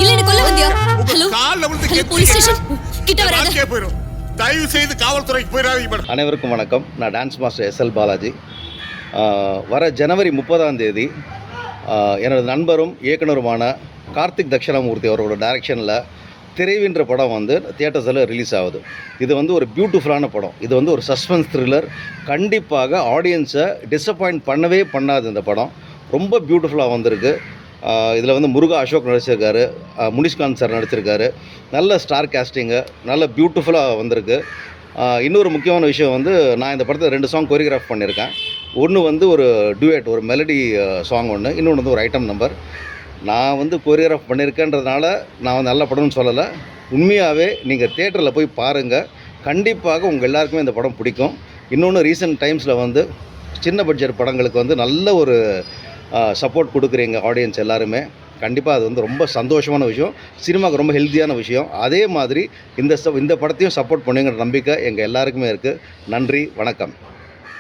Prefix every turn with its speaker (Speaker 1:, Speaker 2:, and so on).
Speaker 1: இல்ல என்ன கொல்ல வந்தியா? ஹலோ
Speaker 2: கால்ல விழுந்து
Speaker 1: போலீஸ் ஸ்டேஷன் கிட்ட வராத.
Speaker 2: வாழ்க்கையே போயிடும். தயவு செய்து காவல்துறைக்கு போயிடாதீங்க மேடம்.
Speaker 3: அனைவருக்கும் வணக்கம். நான் டான்ஸ் மாஸ்டர் எஸ்எல் பாலாஜி. வர ஜனவரி 30ஆம் தேதி எனது நண்பரும் இயக்குனருமான கார்த்திக் தட்சிணாமூர்த்தி அவரோட டைரக்ஷனில் திரைவின்ற படம் வந்து தியேட்டர்ஸில் ரிலீஸ் ஆகுது. இது வந்து ஒரு பியூட்டிஃபுல்லான படம். இது வந்து ஒரு சஸ்பென்ஸ் த்ரில்லர். கண்டிப்பாக ஆடியன்ஸை டிசப்பாயிண்ட் பண்ணவே பண்ணாது. இந்த படம் ரொம்ப பியூட்டிஃபுல்லாக வந்திருக்கு. இதில் வந்து முருகா அசோக் நடிச்சிருக்காரு, முனிஷ்காந்த் சார் நடிச்சிருக்காரு. நல்ல ஸ்டார் கேஸ்டிங்கு, நல்ல பியூட்டிஃபுல்லாக வந்திருக்கு. இன்னொரு முக்கியமான விஷயம் வந்து நான் இந்த படத்தை 2 சாங் கொரியோகிராஃப் பண்ணியிருக்கேன். ஒன்று வந்து ஒரு டுவேட், ஒரு மெலடி சாங் ஒன்று, இன்னொன்று வந்து ஒரு ஐட்டம் நம்பர். நான் வந்து கொரியோகிராஃப் பண்ணியிருக்கேன்றதுனால நான் வந்து நல்ல படம்னு சொல்லலை. உண்மையாகவே நீங்கள் தியேட்டரில் போய் பாருங்கள். கண்டிப்பாக உங்கள் எல்லாருக்குமே இந்த படம் பிடிக்கும். இன்னொன்று ரீசெண்ட் டைம்ஸில் வந்து சின்ன பட்ஜெட் படங்களுக்கு வந்து நல்ல ஒரு சப்போர்ட் கொடுக்குறீங்க ஆடியன்ஸ் எல்லாருமே. கண்டிப்பாக அது வந்து ரொம்ப சந்தோஷமான விஷயம், சினிமாவுக்கு ரொம்ப ஹெல்த்தியான விஷயம். அதே மாதிரி இந்த படத்தையும் சப்போர்ட் பண்ணுங்கிற நம்பிக்கை எங்கள் எல்லாருக்குமே இருக்குது. நன்றி, வணக்கம்.